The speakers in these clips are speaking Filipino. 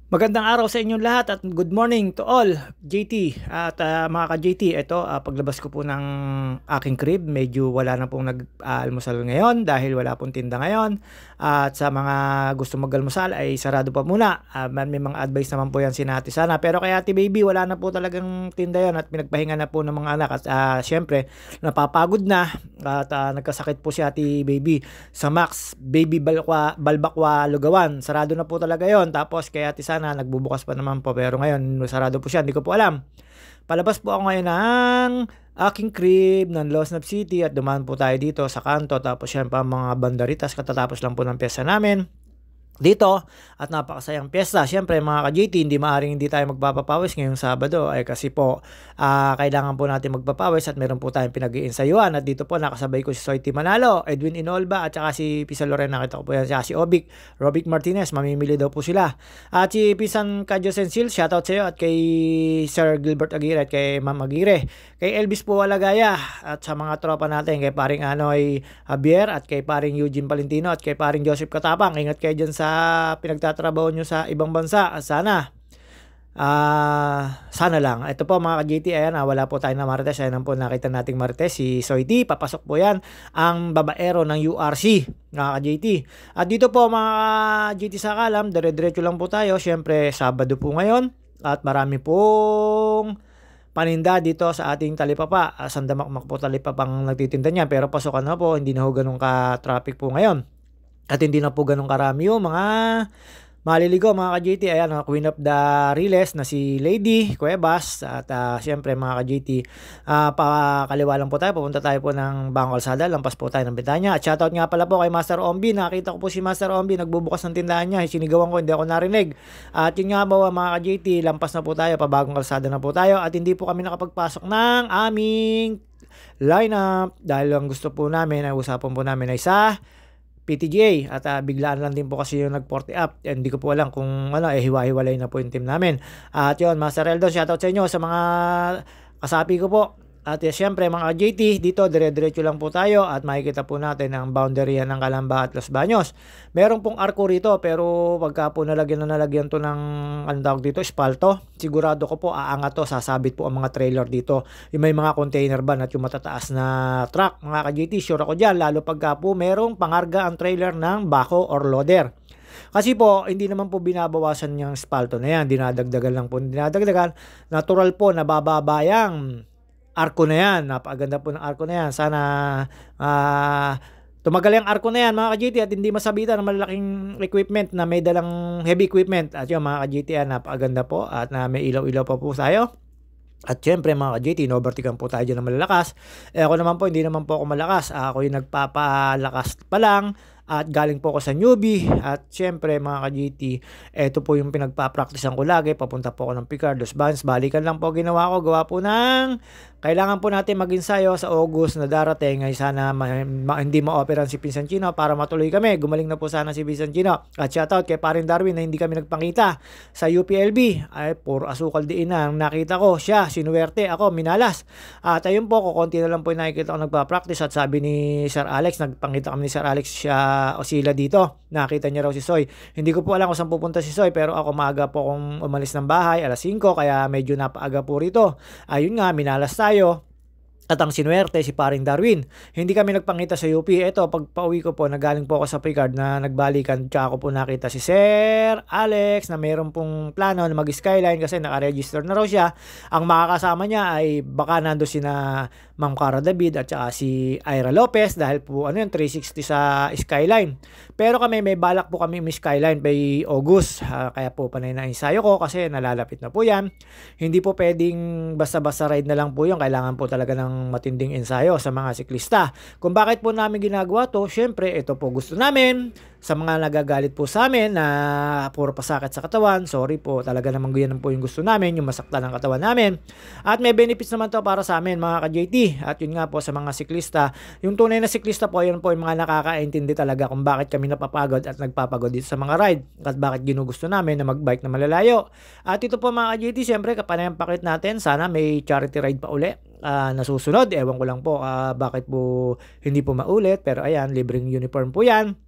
Magandang araw sa inyong lahat at good morning to all, JT. At mga ka-JT, ito paglabas ko po ng aking crib, medyo wala na pong nag-almusal ngayon dahil wala pong tinda ngayon. At sa mga gusto mag-almusal ay sarado pa muna. May mga advice naman po yan sinati sana. Pero kay Ate Baby, wala na po talagang tinda yan at pinagpahinga na po ng mga anak. At syempre, napapagod na at nagkasakit po si Ate Baby sa Max Baby Balbakwa Lugawan. Sarado na po talaga yon. Tapos kay Ate Sana nagbubukas pa naman po, pero ngayon sarado po siya, hindi ko po alam. Palabas po ako ngayon ng aking crib ng Losnab City at dumaan po tayo dito sa kanto, tapos yan pa mga banderitas, katatapos lang po ng pyesta namin dito at napakasayang piyesta. Siyempre mga ka-JT, hindi tayo magpapapawis ngayong Sabado ay kasi po kailangan po natin magpapawis at meron po tayong pinag-iinsayuan. At dito po nakasabay ko si Soiti Manalo, Edwin Inolba at saka si Pisa Lorena, nakita ko po yan, saka si Robic Martinez, mamimili daw po sila. At si Pisan Kadyo Sensil, shoutout sa iyo, at kay Sir Gilbert Aguirre at kay Ma'am Aguirre, kay Elvis po Walagaya at sa mga tropa natin, kay paring Anoy Javier at kay paring Eugene Palentino at kay paring Joseph Katapang. Ingat kayo dyan sa pinagtatrabaho nyo sa ibang bansa. Sana lang. Ito po mga ka-JT, ayan, wala po tayo na Marites. Ayan po nakita nating Marites, si Soiti. Papasok po yan, ang babaero ng URC, mga ka-JT. At dito po mga ka-JT sa kalam, dire-diretso lang po tayo. Siyempre, Sabado po ngayon. At marami pong paninda dito sa ating talipapa. Sandamakmak po talipapang nagtitinda niya. Pero pasokan na po, hindi na ho ganun ka-traffic po ngayon. At hindi na po ganun karami yung mga maliligo mga ka-JT. Ayan, Queen of the Riles na si Lady Cuevas. At siyempre mga ka-JT, pakaliwa lang po tayo. Pupunta tayo po ng Bangong Kalsada. Lampas po tayo ng Betanya. At shoutout nga pala po kay Master Ombi. Nakita ko po si Master Ombi nagbubukas ng tindahan niya. Sinigawan ko, hindi ako narinig. At yun nga ba mga ka-JT, lampas na po tayo. Pabagong Kalsada na po tayo. At hindi po kami nakapagpasok ng aming lineup. Dahil ang gusto po namin, ang usapan po namin ay sa PTGA at biglaan lang din po kasi yung nag-40 up. Hindi ko po alam kung hiwa-hiwalay na po yung team namin. At yun, Master Eldon, shoutout sa inyo sa mga kasapi ko po. At siyempre mga JT, dito dire-diretso lang po tayo at makikita po natin ang boundary ng Calamba at Los Baños. Meron pong arko rito, pero pagka po nalagyan to ng dito, espalto, sigurado ko po aangat to, sasabit po ang mga trailer dito. Yung may mga container van at yung matataas na truck, mga ka-JT, sure ako dyan, lalo pagka po merong pangarga ang trailer ng bako or loader. Kasi po, hindi naman po binabawasan yung espalto na yan, dinadagdagan lang po, natural po, nabababayang arko na yan. Napakaganda po ng arko na yan. Sana tumagal yung arko na yan mga ka-JT at hindi masabitan ng malalaking equipment na may dalang heavy equipment. At yun mga ka-JT, napakaganda po at may ilaw-ilaw pa po tayo. At syempre mga ka-JT, no-overtikan po tayo dyan ng malalakas. Ako naman po, hindi naman po ako malakas. Ako yung nagpapalakas pa lang. At galing po ako sa newbie. At syempre mga ka-GT, ito po yung pinagpa-practicean ko lagi. Papunta po ako ng Picard, Los Baños. Balikan lang po ginawa ko. Gawa po ng kailangan po natin mag-ensayo sa August na darating. Ay sana hindi ma-operan si Pinsancino para matuloy kami. Gumaling na po sana si Pinsancino. At shoutout kay parin Darwin na hindi kami nagpangita sa UPLB. Ay puro asukal diin na ang nakita ko. Siya, sinuwerte. Ako, minalas. At ayun po, kukunti na lang po yung nakikita ko nagpa-practice. At sabi ni Sir Alex, nagpangita kami ni Sir Alex siya o sila dito. Nakita niya raw si Soy. Hindi ko po alam kung saan pupunta si Soy, pero ako maaga po akong umalis ng bahay, alas 5, kaya medyo napaaga po rito. Ayun nga, minalas tayo. At ang sinuwerte si paring Darwin. Hindi kami nagpangita sa UP. Ito, pag pauwi ko po, nagaling po ako sa Picard na nagbalikan. Tsaka ko po nakita si Sir Alex na mayroon pong plano na mag-skyline kasi nakaregister na raw siya. Ang makakasama niya ay baka nando sina Ma'am Cara David at saka si Ira Lopez dahil po 360 sa skyline. Pero kami may balak po kami may skyline by August. Kaya po panay na ensayo ko kasi nalalapit na po yan. Hindi po pwedeng basta-basta ride na lang po yun. Kailangan po talaga ng matinding ensayo sa mga siklista. Kung bakit po namin ginagawa to, syempre ito po gusto namin. Sa mga nagagalit po sa amin na puro pasakit sa katawan, sorry po, talaga naman ganyan po yung gusto namin, yung masaktan ng katawan namin. At may benefits naman to para sa amin mga ka-JT. At yun nga po sa mga siklista, yung tunay na siklista po, yun po yung mga nakakaintindi talaga kung bakit kami napapagod at nagpapagod dito sa mga ride at bakit ginugusto namin na magbike na malalayo. At ito po mga ka-JT, syempre kapanayang pakit natin, sana may charity ride pa uli. Nasusunod, ewan ko lang po bakit po hindi po maulit, pero ayan, libreng uniform po yan.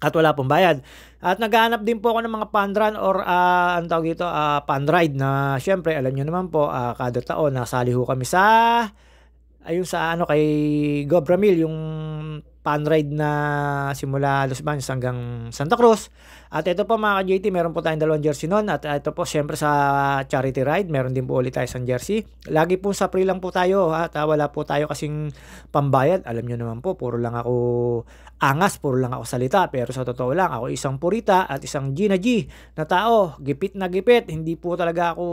at wala pong bayad. At naghahanap din po ako ng mga fun run or ang tawag dito, fun ride na siyempre alam niyo naman po, kada taon nasali ho kami sa ayun sa ano kay Gobramil yung fun ride na simula Los Baños hanggang Santa Cruz. At ito po mga ka-JT, meron po tayong 2 jersey nun. At ito po siyempre sa charity ride, meron din po ulit tayo sa jersey. Lagi po sa free lang po tayo at wala po tayo kasing pambayad. Alam nyo naman po, puro lang ako angas, puro lang ako salita. Pero sa totoo lang, ako isang purita at isang Gina G na tao. Gipit na gipit, hindi po talaga ako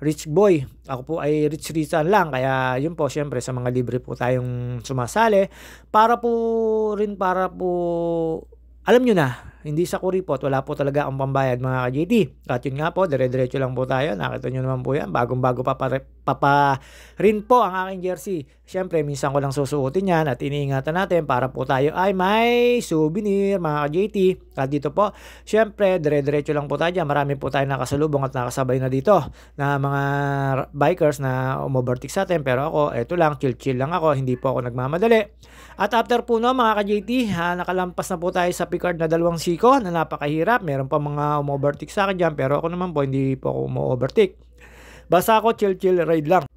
rich boy. Ako po ay rich-richan lang. Kaya yun po, syempre sa mga libre po tayong sumasali. Para po, alam nyo na, hindi sa kuripot, wala po talaga ang pambayad mga ka-JT. At yun nga po, dire-diretso lang po tayo. Nakita nyo naman po yan. Bagong-bago papa rin po ang aking jersey. Siyempre, minsan ko lang susuotin yan at iniingatan natin para po tayo ay may souvenir mga ka-JT. At dito po, siyempre, dire-diretso lang po tayo dyan. Marami po tayo nakasalubong at nakasabay na dito na mga bikers na umovertake sa atin. Pero ako, eto lang, chill-chill lang ako. Hindi po ako nagmamadali. At after po no mga ka-JT, nakalampas na po tayo sa Picard na 2 siko na napakahirap. Meron pa mga umovertake sa akin dyan, pero ako naman po hindi po ako umo-overtake. Basta ako chill ride lang.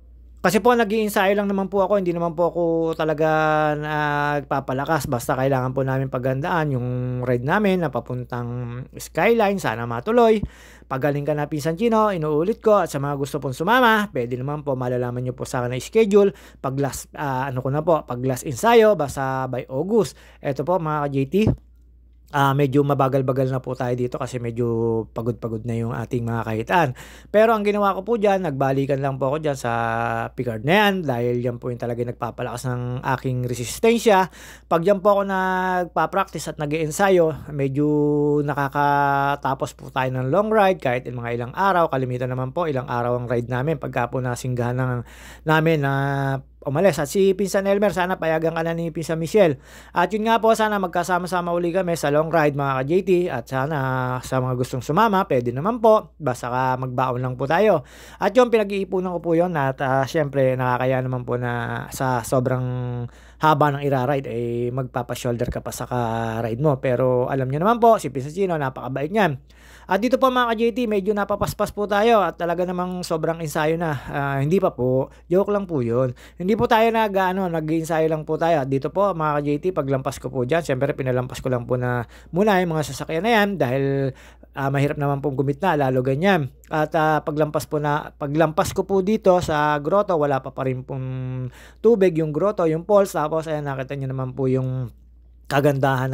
Kasi po nag-iinsayo lang naman po ako, hindi naman po ako talaga nagpapalakas. Basta kailangan po namin pagandaan yung ride namin na papuntang Skyline, sana matuloy. Pagaling ka na Pinsan Chino, inuulit ko, at sa mga gusto pong sumama, pwede naman po malalaman nyo po sa akin na schedule. Pag last, pag last ensayo, basta by August. Ito po mga ka-JT. Medyo mabagal-bagal na po tayo dito kasi medyo pagod-pagod na yung ating mga kahitaan. Pero ang ginawa ko po dyan, nagbalikan lang po ako dyan sa Picard na yan dahil yan po yung talaga nagpapalakas ng aking resistensya. Pag dyan po ako nagpa-practice at nag-ensayo, medyo nakakatapos po tayo ng long ride kahit mga ilang araw. Kalimitan naman po, ilang araw ang ride namin pagka po nasinggahan namin na umalis. At si Pinsan Elmer, sana payagan ka na ni Pinsan Michelle. At yun nga po, sana magkasama-sama uli kami sa long ride mga ka-JT. At sana sa mga gustong sumama, pwede naman po. Basta ka magbaon lang po tayo. At yung pinag-iipunan ko po yun. At syempre, nakakaya naman po na sa sobrang haba ng ira-ride, magpapa-shoulder ka pa sa ka-ride mo. Pero alam nyo naman po, si Pinsan Chino, napakabait niyan. At dito po mga ka-JT, medyo napapaspas po tayo at talaga namang sobrang ensayo na. Hindi pa po, joke lang po yun. Hindi po tayo nag-ensayo lang po tayo. At dito po mga ka-JT, paglampas ko po dyan, siyempre pinalampas ko lang po na muna yung mga sasakyan na yan dahil mahirap naman pong gumitna, lalo ganyan. At paglampas ko po dito sa grotto, wala pa rin pong tubig yung grotto, yung falls. Tapos ayan, nakita nyo naman po yung kagandahan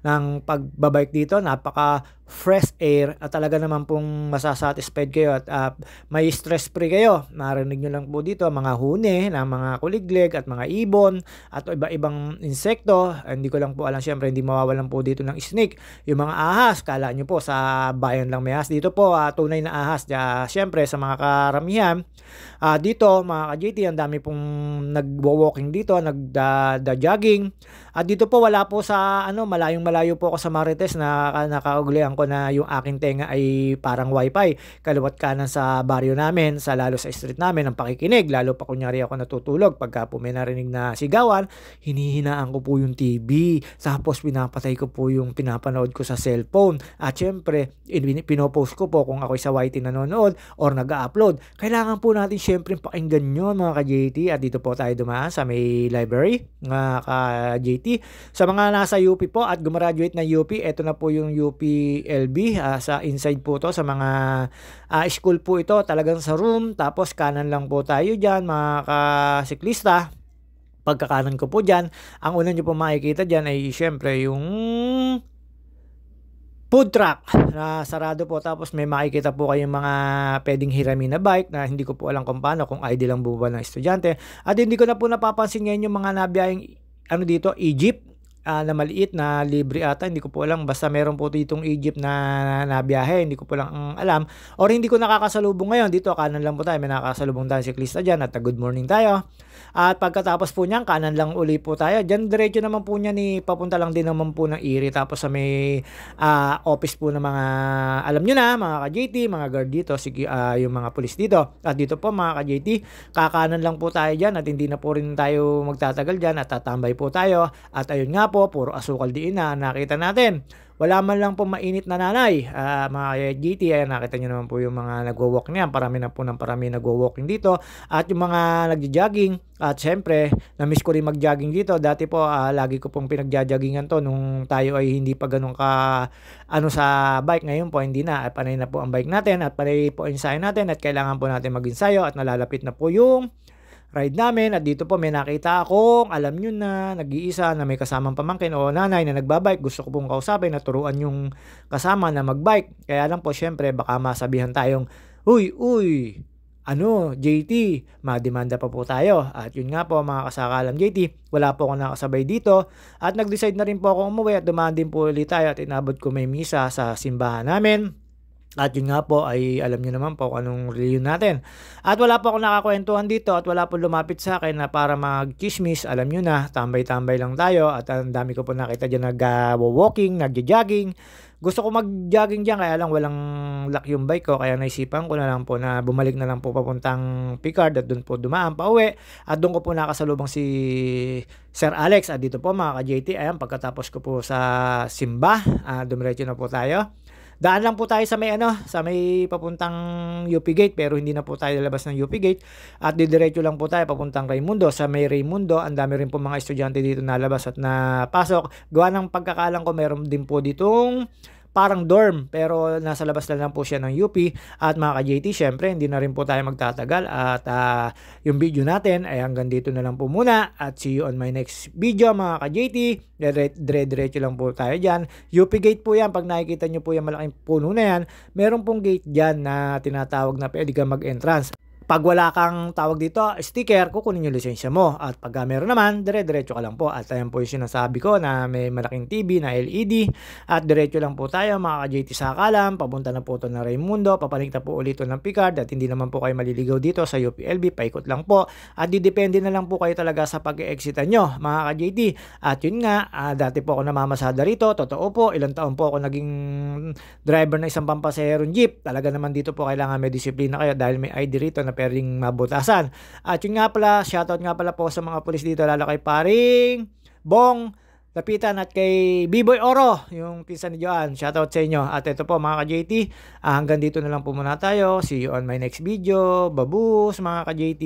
ng pagbabike dito. Napaka fresh air at talaga naman pong masasatisfied kayo at may stress free kayo. Narinig nyo lang po dito mga huni ng mga kuliglig at mga ibon at iba-ibang insekto. Hindi ko lang po alam, syempre hindi mawawalan po dito ng snake. Yung mga ahas, kala nyo po sa bayan lang may ahas. Dito po tunay na ahas. Syempre sa mga karamihan dito mga ka-JT, ang dami pong nagwo-walking dito, nagda-jogging. At dito po wala po sa malayong-malayo po ako sa Marites na nakauglihan ko na yung aking tenga ay parang wifi. Kaliwat kanan sa baryo namin, lalo sa street namin, ang pakikinig. Lalo pa kunyari ako natutulog. Pagka po may narinig na sigawan, hinihinaan ko po yung TV. Tapos pinapatay ko po yung pinapanood ko sa cellphone. At syempre, pinopost ko po kung ako'y sa YT nanonood or nag-upload. Kailangan po natin syempre pakinggan nyo mga ka-JT. At dito po tayo dumaan sa may library mga ka-JT. Sa mga nasa UP po at gumraduate na UP, ito na po yung UPLB. Sa inside po to, sa mga school po ito, talagang sa room. Tapos kanan lang po tayo dyan mga kasiklista. Pagkakanan ko po dyan, ang una nyo po makikita dyan ay syempre yung food truck na sarado po. Tapos may makikita po kayong mga pwedeng hiramin na bike na hindi ko po alam kung paano, kung ID lang buwan ng estudyante. At hindi ko na po napapansin ngayon yung mga nabiyahing dito, Egypt na maliit na libre ata, hindi ko po alam. Basta meron po ditong Egypt na nabiyahe, hindi ko po lang alam. Or hindi ko nakakasalubong ngayon. Dito kanan lang po tayo, may nakakasalubong tayo siklista dyan at good morning tayo. At pagkatapos po niyan, kanan lang uli po tayo. Diyan diretso naman po niya papunta lang din naman po ng Erie. Tapos sa may office po ng mga, alam nyo na, mga ka-JT, mga guard dito, yung mga pulis dito. At dito po mga ka-JT, kakanan lang po tayo dyan at hindi na po rin tayo magtatagal dyan at tatambay po tayo. At ayun nga nga po, puro asukal diin na nakita natin. Wala man lang po mainit na nanay. Mga GT, ayan, nakita nyo naman po yung mga nagwo-walk niyan. Parami na po ng parami nagwo-walking dito. At yung mga nagja-jogging. At syempre, na-miss ko rin mag-jogging dito. Dati po, lagi ko pong pinagja-joggingan to nung tayo ay hindi pa ganun ka sa bike. Ngayon po, hindi na. At panay na po ang bike natin. At panay po ang ensayo natin. At kailangan po natin mag-ensayo. At nalalapit na po yung ride namin. At dito po may nakita akong, alam nyo na, nag-iisa na may kasamang pamangkin o nanay na nagbabike. Gusto ko pong kausapin na turuan yung kasama na magbike. Kaya lang po syempre baka masabihan tayong, uy, JT, mademanda pa po tayo. At yun nga po mga kasakalam JT, wala po ako nakasabay dito. At nag-decide na rin po ako umuwi at dumaan din po ulit tayo at inabot ko may misa sa simbahan namin. At yun nga po ay alam nyo naman po kung anong religion natin. At wala po ako nakakwentuhan dito at wala po lumapit sa akin na para mag-chismis. Alam nyo na, tambay-tambay lang tayo at ang dami ko po nakita dyan nag-walking, nag-jogging. Gusto ko mag-jogging dyan kaya lang walang lock yung bike ko kaya naisipan ko na lang po na bumalik na lang po papuntang Picard at doon po dumaan pa uwi. At doon ko po nakasalubong si Sir Alex. At dito po mga ka-JT, ayan, pagkatapos ko po sa simba, dumiretso na po tayo. Daan lang po tayo sa may papuntang UP Gate pero hindi na po tayo lalabas ng UP Gate at didiretso lang po tayo papuntang Raimundo. Sa may Raimundo, ang dami rin po mga estudyante dito nalabas at napasok. Gawa ng pagkakalang ko, meron din po ditong parang dorm pero nasa labas lang po siya ng UP. At mga ka-JT, syempre hindi na rin po tayo magtatagal at yung video natin ay hanggang dito na lang po muna at see you on my next video mga ka-JT. Dire-diretso lang po tayo dyan. UP Gate po yan. Pag nakikita nyo po yung malaking puno na yan, meron pong gate dyan na tinatawag na pwede ka mag-entrance. Pag wala kang tawag dito, sticker, kukunin yung lisensya mo. At pag meron naman, dire-diretso ka lang po. At ayan po yung sinasabi ko na may malaking TV na LED. At diretso lang po tayo mga ka-JT sa Kalam. Papunta na po ito ng Raimundo. Papaligta po ulit ng Picard. At hindi naman po kayo maliligaw dito sa UPLB. Paikot lang po. At didepende na lang po kayo talaga sa pag-exitan nyo mga ka-JT. At yun nga, dati po ako namamasada rito. Totoo po, ilang taon po ako naging driver ng isang pampasaherong jeep. Talaga naman dito po kailangan may disiplina kayo dahil may ID rito na pwedeng mabutasan. At yun nga pala, shoutout nga pala po sa mga pulis dito, lalo kay paring Bong Lapitan at kay B-Boy Oro, yung pinsan ni Joan. Shoutout sa inyo. At ito po mga ka-JT, hanggang dito na lang po muna tayo. See you on my next video. Babus mga ka-JT.